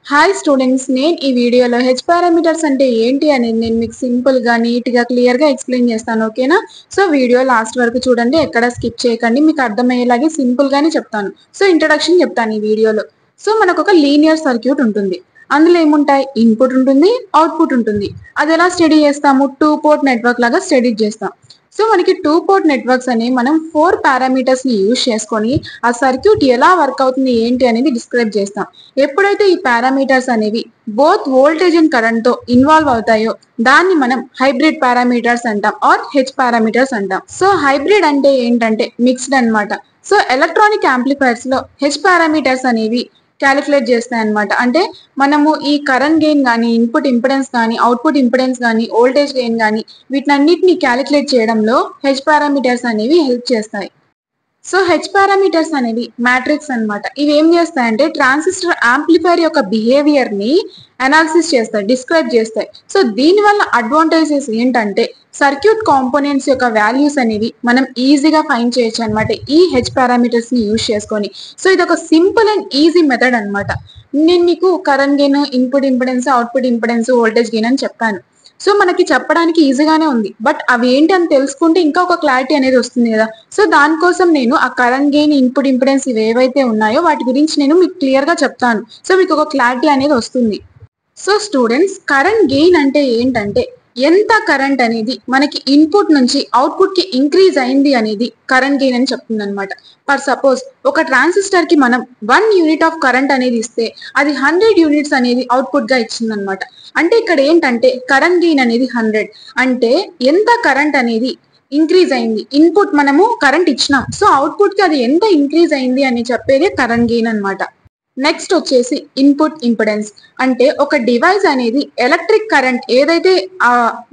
Hi students, నేను ఈ వీడియోలో హెచ్ పారామీటర్స్ అంటే ఏంటి అనేది నేను మీకు సింపుల్ గా నీట్ గా క్లియర్ గా ఎక్స్ప్లెయిన్ చేస్తాను. ఓకేనా? సో వీడియో లాస్ట్ వరకు చూడండి, ఎక్కడ స్కిప్ చేయకండి, మీకు అర్థమయ్యేలాగే సింపుల్ గానే చెప్తాను. సో ఇంట్రడక్షన్ చెప్తాను ఈ వీడియోలో. సో మనకు ఒక లీనియర్ సర్క్యూట్ ఉంటుంది. అందులో ఏముంటాయి? ఇన్పుట్ ఉంటుంది, అవుట్పుట్ ఉంటుంది. అది ఎలా స్టడీ చేస్తాము? 2 పోర్ట్ నెట్వర్క్ లాగా స్టడీ చేస్తాం. సో మనకి 2 పోర్ట్ నెట్వర్క్స్ అని మనం 4 పారామీటర్స్ ని యూజ్ చేసుకొని ఆ సర్క్యూట్ ఎలా వర్క్ అవుతుంది ఏంటి అనేది డిస్క్రైబ్ చేస్తాం. ఎప్పుడైతే ఈ పారామీటర్స్ అనేవి బోత్ వోల్టేజ్ అండ్ కరెంట్ తో ఇన్వాల్వ్ అవుతాయో దాన్ని మనం హైబ్రిడ్ పారామీటర్స్ అంటాం ఆర్ హెచ్ పారామీటర్స్ అంటాం. సో హైబ్రిడ్ అంటే ఏంటంటే మిక్స్డ్ అన్నమాట. సో ఎలక్ట్రానిక్ యాంప్లిఫైర్స్ లో హెచ్ పారామీటర్స్ అనేవి క్యాలిక్యులేట్ చేస్తాయి అనమాట. అంటే మనము ఈ కరెంట్ గెయిన్ కానీ, ఇన్పుట్ ఇంపిడెన్స్ కానీ, అవుట్పుట్ ఇంపిడెన్స్ కానీ, వోల్టేజ్ గెయిన్ కానీ వీటినన్నిటిని క్యాలిక్యులేట్ చేయడంలో హెచ్ పారామీటర్స్ అనేవి హెల్ప్ చేస్తాయి. సో హెచ్ పారామీటర్స్ అనేవి మ్యాట్రిక్స్ అన్నమాట. ఇవి ఏం చేస్తాయంటే ట్రాన్సిస్టర్ యాంప్లిఫైర్ యొక్క బిహేవియర్ ని అనాలిసిస్ చేస్తాయి, డిస్క్రైబ్ చేస్తాయి. సో దీని వల్ల అడ్వాంటేజెస్ ఏంటంటే సర్క్యూట్ కాంపోనెంట్స్ యొక్క వాల్యూస్ అనేవి మనం ఈజీగా ఫైండ్ చేయొచ్చు అనమాట ఈ హెచ్ పారామీటర్స్ ని యూజ్ చేసుకొని. సో ఇది ఒక సింపుల్ అండ్ ఈజీ మెథడ్ అనమాట. నేను మీకు current gain, input impedance, output impedance, voltage gain అని చెప్పాను. సో మనకి చెప్పడానికి ఈజీగానే ఉంది, బట్ అవి ఏంటి అని తెలుసుకుంటే ఇంకా ఒక క్లారిటీ అనేది వస్తుంది కదా. సో దానికోసం నేను ఆ కరెంట్ గెయిన్, ఇన్పుట్ ఇంపిడెన్స్ ఇవి ఏవైతే ఉన్నాయో వాటి గురించి నేను మీకు క్లియర్ గా చెప్తాను. సో మీకు ఒక క్లారిటీ అనేది వస్తుంది. సో స్టూడెంట్స్, కరెంట్ గెయిన్ అంటే ఏంటంటే ఎంత కరెంట్ అనేది మనకి ఇన్పుట్ నుంచి అవుట్పుట్ కి ఇంక్రీజ్ అయింది అనేది కరెంట్ గెయిన్ అని చెప్తుంది అనమాట. ఫర్ సపోజ్ ఒక ట్రాన్సిస్టర్ కి మనం 1 యూనిట్ ఆఫ్ కరెంట్ అనేది ఇస్తే అది 100 యూనిట్స్ అనేది అవుట్పుట్ గా ఇచ్చింది అనమాట. అంటే ఇక్కడ ఏంటంటే కరెంట్ గెయిన్ అనేది 100 అంటే ఎంత కరెంట్ అనేది ఇంక్రీజ్ అయింది. ఇన్పుట్ మనము కరెంట్ ఇచ్చినాం, సో అవుట్పుట్ కి అది ఎంత ఇంక్రీజ్ అయింది అని చెప్పేదే కరెంట్ గెయిన్ అనమాట. నెక్స్ట్ వచ్చేసి ఇన్పుట్ ఇంపిడెన్స్. అంటే ఒక డివైస్ అనేది ఎలక్ట్రిక్ కరెంట్ ఏదైతే ఆ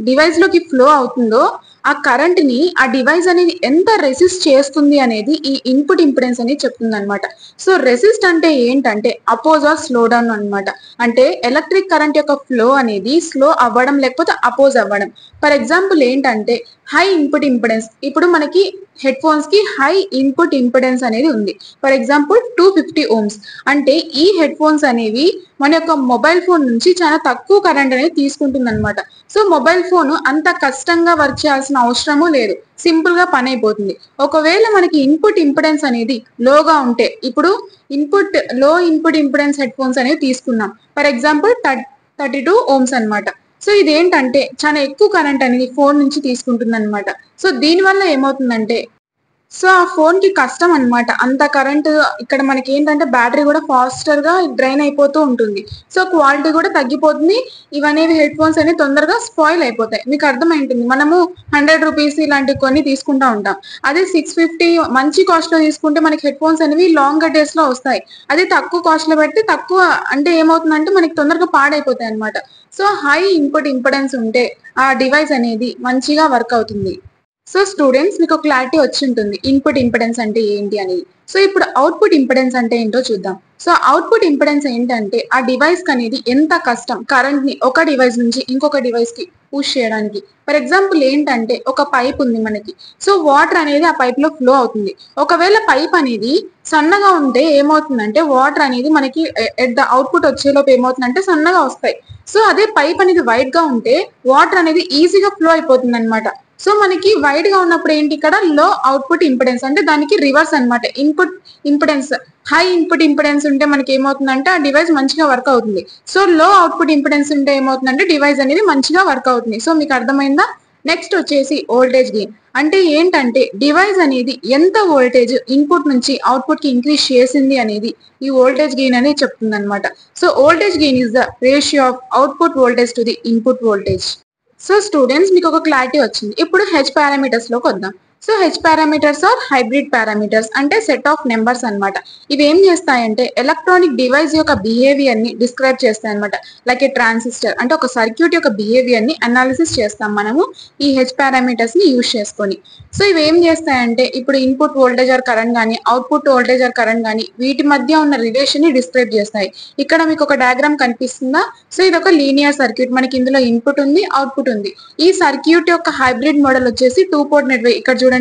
డివైస్ లోకి ఫ్లో అవుతుందో ఆ కరెంట్ ని ఆ డివైస్ అనేది ఎంత రెసిస్ట్ చేస్తుంది అనేది ఈ ఇన్పుట్ ఇంపిడెన్స్ అనేది చెప్తుంది అనమాట. సో రెసిస్ట్ అంటే ఏంటంటే అపోజ్ ఆర్ స్లో డౌన్ అనమాట. అంటే ఎలక్ట్రిక్ కరెంట్ యొక్క ఫ్లో అనేది స్లో అవ్వడం లేకపోతే అపోజ్ అవ్వడం. ఫర్ ఎగ్జాంపుల్ ఏంటంటే హై ఇన్పుట్ ఇంపిడెన్స్. ఇప్పుడు మనకి హెడ్ ఫోన్స్ కి హై ఇన్పుట్ ఇంపిడెన్స్ అనేది ఉంది. For example 250 ohms. అంటే ఈ హెడ్ ఫోన్స్ అనేవి మన యొక్క మొబైల్ ఫోన్ నుంచి చాలా తక్కువ కరెంట్ అనేది తీసుకుంటుంది అనమాట. సో మొబైల్ ఫోన్ అంత కష్టంగా వర్క్ చేయాల్సిన అవసరము లేదు, సింపుల్ గా పని అయిపోతుంది. ఒకవేళ మనకి ఇన్పుట్ ఇంపిడెన్స్ అనేది లోగా ఉంటే, ఇప్పుడు లో ఇన్పుట్ ఇంపిడెన్స్ హెడ్ ఫోన్స్ అనేవి తీసుకున్నాం. ఫర్ ఎగ్జాంపుల్ 32 ohms అనమాట. సో ఇదేంటంటే చాలా ఎక్కువ కరెంట్ అనేది ఫోన్ నుంచి తీసుకుంటుంది అనమాట. సో దీనివల్ల ఏమవుతుందంటే సో ఆ ఫోన్ కి కష్టం అనమాట. అంత కరెంట్ ఇక్కడ మనకి ఏంటంటే బ్యాటరీ కూడా ఫాస్టర్ గా డ్రైన్ అయిపోతూ ఉంటుంది. సో క్వాలిటీ కూడా తగ్గిపోతుంది. ఇవనేవి హెడ్ ఫోన్స్ అనేవి తొందరగా స్పాయిల్ అయిపోతాయి. మీకు అర్థమైంటుంది. మనము 100 రూపీస్ ఇలాంటి కొన్ని తీసుకుంటా ఉంటాం. అదే 650 మంచి కాస్ట్ లో తీసుకుంటే మనకి హెడ్ ఫోన్స్ అనేవి లాంగ్ డేస్ లో వస్తాయి. అదే తక్కువ కాస్ట్ లో పెడితే తక్కువ అంటే ఏమవుతుందంటే మనకి తొందరగా పాడైపోతాయి అనమాట. సో హై ఇన్పుట్ ఇంపిడెన్స్ ఉంటే ఆ డివైస్ అనేది మంచిగా వర్క్ అవుతుంది. సో స్టూడెంట్స్, మీకు క్లారిటీ వచ్చి ఉంటుంది ఇన్పుట్ ఇంపిడెన్స్ అంటే ఏంటి అనేది. సో ఇప్పుడు అవుట్పుట్ ఇంపిడెన్స్ అంటే ఏంటో చూద్దాం. సో అవుట్పుట్ ఇంపిడెన్స్ ఏంటంటే ఆ డివైస్ కి అనేది ఎంత కష్టం కరెంట్ ని ఒక డివైస్ నుంచి ఇంకొక డివైస్ కి పుష్ చేయడానికి. ఫర్ ఎగ్జాంపుల్ ఏంటంటే ఒక పైప్ ఉంది మనకి. సో వాటర్ అనేది ఆ పైప్ లో ఫ్లో అవుతుంది. ఒకవేళ పైప్ అనేది సన్నగా ఉంటే ఏమవుతుందంటే వాటర్ అనేది మనకి ఎట్ ద అవుట్పుట్ వచ్చేలోపు ఏమవుతుందంటే సన్నగా వస్తాయి. సో అదే పైప్ అనేది వైడ్ గా ఉంటే వాటర్ అనేది ఈజీగా ఫ్లో అయిపోతుంది అనమాట. సో మనకి వైడ్ గా ఉన్నప్పుడు ఏంటి, ఇక్కడ లో అవుట్పుట్ ఇంపిడెన్స్ అంటే దానికి రివర్స్ అనమాట. Input impedance high input impedance ఉంటే మనకి ఏమవుతుందంటే ఆ డివైస్ మంచిగా వర్క్ అవుతుంది. సో లో అవుట్పుట్ ఇంపిడెన్స్ ఉంటే ఏమవుతుందంటే డివైస్ అనేది మంచిగా వర్క్ అవుతుంది. సో మీకు అర్థమైందా? నెక్స్ట్ వచ్చేసి వోల్టేజ్ గెయిన్. అంటే ఏంటంటే డివైస్ అనేది ఎంత వోల్టేజ్ ఇన్పుట్ నుంచి అవుట్పుట్ కి ఇంక్రీజ్ చేసింది అనేది ఈ వోల్టేజ్ గెయిన్ అనేది చెప్తుంది అనమాట. So voltage gain is the ratio of output voltage to the input voltage. So students, మీకు ఒక క్లారిటీ వచ్చింది. ఇప్పుడు హెచ్ పారామీటర్స్ లోకి వద్దాం. సో H parameters are hybrid parameters అంటే సెట్ ఆఫ్ నెంబర్స్ అనమాట. ఇవి ఏం చేస్తాయంటే ఎలక్ట్రానిక్ డివైస్ యొక్క బిహేవియర్ ని డిస్క్రైబ్ చేస్తాయి అనమాట. లైక్ ఏ ట్రాన్సిస్టర్ అంటే ఒక సర్క్యూట్ యొక్క బిహేవియర్ ని అనాలిసిస్ చేస్తాం మనము ఈ హెచ్ పారామీటర్స్ ని యూజ్ చేసుకొని. సో ఇవి ఏం చేస్తాయంటే ఇప్పుడు ఇన్పుట్ వోల్టేజ్ ఆర్ కరెంట్ కానీ, అవుట్పుట్ వోల్టేజ్ ఆర్ కరెంట్ కానీ వీటి మధ్య ఉన్న రిలేషన్ ని డిస్క్రైబ్ చేస్తాయి. ఇక్కడ మీకు ఒక డయాగ్రామ్ కనిపిస్తుందా? సో ఇది ఒక లీనియర్ సర్క్యూట్. మనకి ఇందులో ఇన్పుట్ ఉంది, అవుట్పుట్ ఉంది. ఈ సర్క్యూట్ యొక్క హైబ్రిడ్ మోడల్ వచ్చేసి 2 పోర్ట్ నెట్వర్క్. ఇక్కడ చూడండి.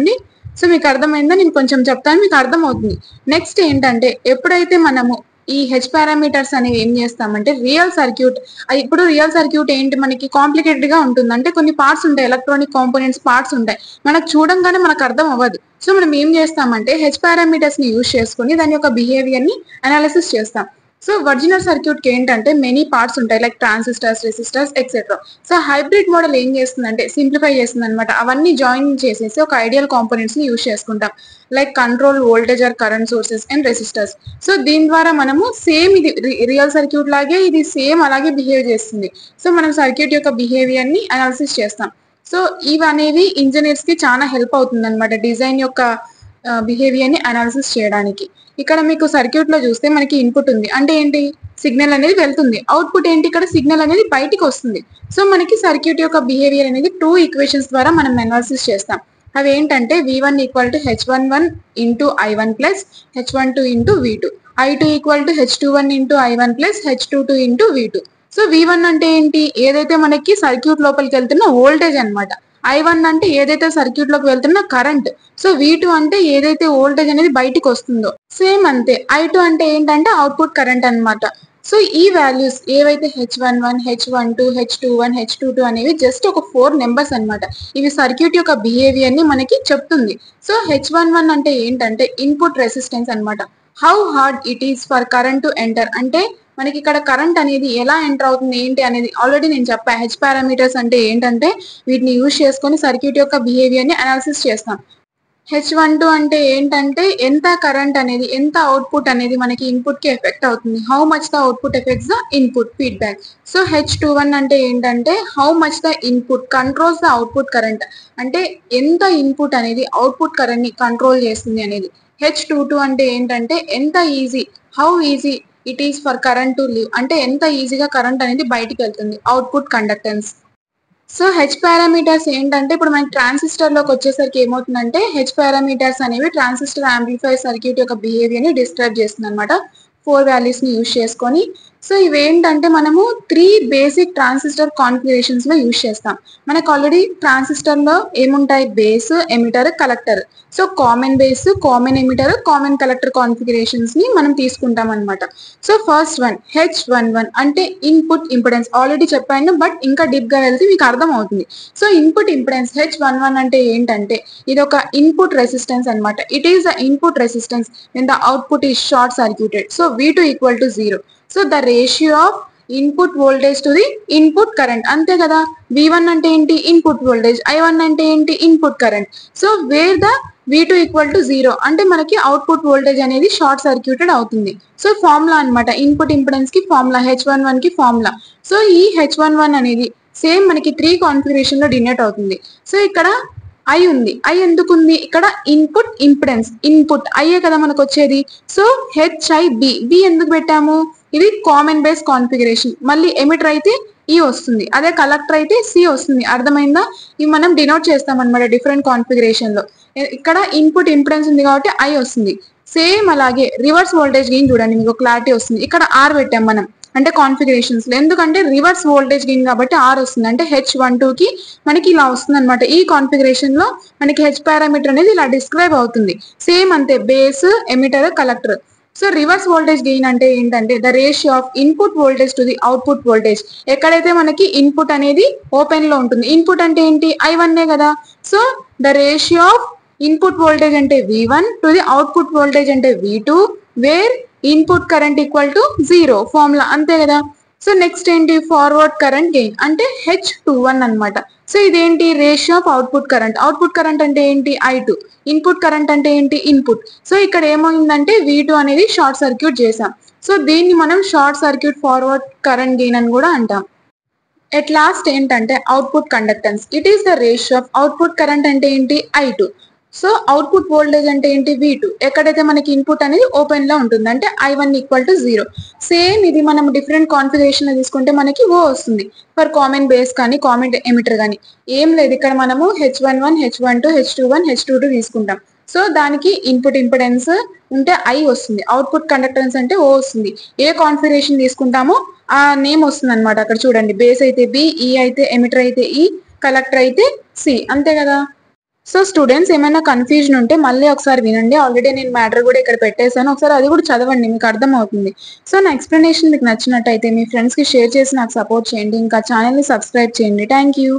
సో మీకు అర్థమైందా? నేను కొంచెం చెప్తాను, మీకు అర్థం అవుతుంది. నెక్స్ట్ ఏంటంటే ఎప్పుడైతే మనము ఈ హెచ్ పారామీటర్స్ అనేవి ఏం చేస్తామంటే రియల్ సర్క్యూట్, ఇప్పుడు రియల్ సర్క్యూట్ ఏంటి మనకి కాంప్లికేటెడ్ గా ఉంటుంది. అంటే కొన్ని పార్ట్స్ ఉంటాయి, ఎలక్ట్రానిక్ కాంపోనెంట్స్ పార్ట్స్ ఉంటాయి, మనకు చూడంగానే మనకు అర్థం అవ్వదు. సో మనం ఏం చేస్తామంటే హెచ్ పారామీటర్స్ ని యూజ్ చేసుకుని దాని యొక్క బిహేవియర్ ని అనాలిసిస్ చేస్తాం. సో ఒరిజినల్ సర్క్యూట్ కి ఏంటంటే మెనీ పార్ట్స్ ఉంటాయి, like transistors, resistors etcetera. So hybrid model ఏం చేస్తుందంటే సింప్లిఫై చేస్తుంది అనమాట. అవన్నీ జాయిన్ చేసేసి ఒక ఐడియల్ కాంపోనెంట్స్ ని యూజ్ చేసుకుంటాం, like control voltage or current sources and resistors. So దీని ద్వారా మనము సేమ్ ఇది రియల్ సర్క్యూట్ లాగే ఇది సేమ్ అలాగే బిహేవ్ చేస్తుంది. సో మనం సర్క్యూట్ యొక్క బిహేవియర్ ని అనాలిసిస్ చేస్తాం. సో ఇవి అనేవి ఇంజనీర్స్ కి చాలా హెల్ప్ అవుతుంది అనమాట డిజైన్ యొక్క బిహేవియర్ ని అనాలిసిస్ చేయడానికి. ఇక్కడ మీకు సర్క్యూట్ లో చూస్తే మనకి ఇన్పుట్ ఉంది అంటే ఏంటి, సిగ్నల్ అనేది వెళ్తుంది. అవుట్పుట్ ఏంటి, ఇక్కడ సిగ్నల్ అనేది బయటికి వస్తుంది. సో మనకి సర్క్యూట్ యొక్క బిహేవియర్ అనేది 2 ఈక్వేషన్స్ ద్వారా మనం అనాలిసిస్ చేస్తాం. అవి ఏంటంటే V1 = H11 × I1 + H12 × V2, I2 = H21 × I1 + H22 × V2. So V1 అంటే ఏంటి, ఏదైతే మనకి సర్క్యూట్ లోపలికి వెళ్తున్న వోల్టేజ్ అన్నమాట. I1 అంటే ఏదైతే సర్క్యూట్ లోకి వెళ్తున్న కరెంట్. సో V2 అంటే ఏదైతే వోల్టేజ్ అనేది బయటికి వస్తుందో. సేమ్ అంతే I2 అంటే ఏంటంటే అవుట్పుట్ కరెంట్ అన్నమాట. సో ఈ వాల్యూస్ ఏవైతే H11, H12, H21, H22 అనేవి జస్ట్ ఒక 4 నెంబర్స్ అన్నమాట. ఇవి సర్క్యూట్ యొక్క బిహేవియర్ ని మనకి చెప్తుంది. సో H11 అంటే ఏంటంటే ఇన్పుట్ రెసిస్టెన్స్ అన్నమాట. How hard it is for current to enter, అంటే మనకి ఇక్కడ కరెంట్ అనేది ఎలా ఎంటర్ అవుతుంది ఏంటి అనేది ఆల్రెడీ నేను చెప్పా. హెచ్ పారామీటర్స్ అంటే ఏంటంటే వీటిని యూజ్ చేసుకొని సర్క్యూట్ యొక్క బిహేవియర్ ని అనాలిసిస్ చేస్తాం. H12 అంటే ఏంటంటే ఎంత కరెంట్ అనేది, ఎంత అవుట్పుట్ అనేది మనకి ఇన్పుట్ కి ఎఫెక్ట్ అవుతుంది, how much the output effects the input feedback. So H21 అంటే ఏంటంటే how much the input controls the output current, అంటే ఎంత ఇన్పుట్ అనేది అవుట్పుట్ కరెంట్ ని కంట్రోల్ చేస్తుంది అనేది. H22 అంటే ఏంటంటే ఎంత easy, how easy it is for current to leave, అంటే ఎంత ఈజీగా కరెంట్ అనేది బయటికి వెళ్తుంది, output conductance. So H parameters ఏంటంటే ఇప్పుడు మనకి ట్రాన్సిస్టర్ లోకి వచ్చేసరికి ఏమవుతుందంటే హెచ్ పారామీటర్స్ అనేవి ట్రాన్సిస్టర్ యాంప్లిఫైయర్ సర్క్యూట్ యొక్క బిహేవియర్ ని డిస్క్రైబ్ చేస్తుంది అనమాట 4 వాల్యూస్ ని యూజ్ చేసుకొని. సో ఇవేంటంటే మనము 3 బేసిక్ ట్రాన్సిస్టర్ కాన్ఫిగరేషన్స్ లో యూజ్ చేస్తాం. మనకు ఆల్రెడీ ట్రాన్సిస్టర్ లో ఏముంటాయి, base, emitter, collector. So common base, common emitter, common collector configurations ని మనం తీసుకుంటాం అనమాట. సో ఫస్ట్ వన్ H11 అంటే ఇన్పుట్ ఇంపిడెన్స్, ఆల్రెడీ చెప్పాను బట్ ఇంకా డీప్ గా వెళ్తే మీకు అర్థం అవుతుంది. సో ఇన్పుట్ ఇంపిడెన్స్ H11 అంటే ఏంటంటే ఇది ఒక ఇన్పుట్ రెసిస్టెన్స్ అనమాట. It is the input resistance when the output is short circuited. So V2 = 0. So the ratio of input voltage to the input current, అంతే కదా. V1 అంటే ఏంటి, ఇన్పుట్ వోల్టేజ్, I1 అంటే ఏంటి, input current. So where the V2 = 0 అంటే మనకి output voltage అనేది short circuited అవుతుంది. సో ఫార్ములా అనమాట, ఇన్పుట్ ఇంపిడెన్స్ కి ఫార్ములా, H11 కి ఫార్ములా. సో ఈ H11 అనేది సేమ్ మనకి 3 కాన్ఫిగరేషన్ లో డినోట్ అవుతుంది. సో ఇక్కడ ఐ ఉంది, ఐ ఎందుకు ఉంది, ఇక్కడ ఇన్పుట్ ఇంపిడెన్స్, ఇన్పుట్ ఐఏ కదా మనకు వచ్చేది. సో HIB, బి ఎందుకు పెట్టాము, ఇది కామన్ బేస్ కాన్ఫిగరేషన్. మళ్ళీ ఎమిటర్ అయితే ఈ వస్తుంది, అదే కలెక్టర్ అయితే సి వస్తుంది. అర్థమైందా, ఇవి మనం డినోట్ చేస్తాం అనమాట డిఫరెంట్ కాన్ఫిగరేషన్ లో. ఇక్కడ ఇన్పుట్ ఇంపిడెన్స్ ఉంది కాబట్టి ఐ వస్తుంది. సేమ్ అలాగే రివర్స్ వోల్టేజ్ గెయిన్ చూడండి, మీకు క్లారిటీ వస్తుంది. ఇక్కడ ఆర్ పెట్టాం మనం అంటే కాన్ఫిగరేషన్స్ లో, ఎందుకంటే రివర్స్ వోల్టేజ్ గెయిన్ కాబట్టి ఆర్ వస్తుంది. అంటే H12 కి మనకి ఇలా వస్తుంది అనమాట. ఈ కాన్ఫిగరేషన్ లో మనకి హెచ్ పారామీటర్ అనేది ఇలా డిస్క్రైబ్ అవుతుంది. సేమ్ అంతే, base, emitter, collector. So reverse voltage gain అంటే ఏంటంటే the ratio of input voltage to the output voltage. ఎక్కడైతే మనకి ఇన్పుట్ అనేది ఓపెన్ లో ఉంటుంది, ఇన్పుట్ అంటే ఏంటి, I1 కదా. So the ratio of input voltage అంటే V1 to the output voltage అంటే V2 wear input current = 0 formula, అంతే కదా. సో నెక్స్ట్ ఏంటి, ఫార్వర్డ్ కరెంట్ గెయిన్ అంటే H21 అనమాట. సో ఇదేంటి, ratio of output current. Output current అంటే ఏంటి, I2. ఇన్పుట్ కరెంట్ అంటే ఏంటి, ఇన్పుట్. సో ఇక్కడ ఏమైందంటే V2 అనేది షార్ట్ సర్క్యూట్ చేసాం. సో దీన్ని మనం short circuit forward current gain అని కూడా అంటాం. ఎట్ లాస్ట్ ఏంటంటే output conductance, it is the ratio of output current అంటే ఏంటి, I2. సో అవుట్పుట్ వోల్టేజ్ అంటే ఏంటి, V2. ఎక్కడైతే మనకి ఇన్పుట్ అనేది ఓపెన్ లో ఉంటుంది అంటే I1 = 0. సేమ్ ఇది మనం డిఫరెంట్ కాన్ఫిగరేషన్ లో తీసుకుంటే మనకి ఓ వస్తుంది ఫర్ కామన్ బేస్ కానీ కామన్ ఎమిటర్ కానీ. ఏం లేదు, ఇక్కడ మనము H11, H12, H21, H22 తీసుకుంటాం. సో దానికి ఇన్పుట్ ఇంపిడెన్స్ ఉంటే ఐ వస్తుంది, అవుట్పుట్ కండక్టెన్స్ అంటే ఓ వస్తుంది. ఏ కాన్ఫిగరేషన్ తీసుకుంటామో ఆ నేమ్ వస్తుంది అనమాట. అక్కడ చూడండి, బేస్ అయితే బి, ఈ అయితే ఎమిటర్ అయితే ఈ, కలెక్టర్ అయితే సి, అంతే కదా. సో స్టూడెంట్స్ ఏమైనా కన్ఫ్యూజన్ ఉంటే మళ్ళీ ఒకసారి వినండి. ఆల్రెడీ నేను మ్యాటర్ కూడా ఇక్కడ పెట్టేశాను. ఒకసారి అది కూడా చదవండి, మీకు అర్థమవుతుంది. సో నా ఎక్స్‌ప్లనేషన్ మీకు నచ్చినట్టయితే మీ ఫ్రెండ్స్‌కి షేర్ చేసి నాకు సపోర్ట్ చేయండి. ఇంకా ఛానెల్‌ని సబ్స్క్రైబ్ చేయండి. Thank you.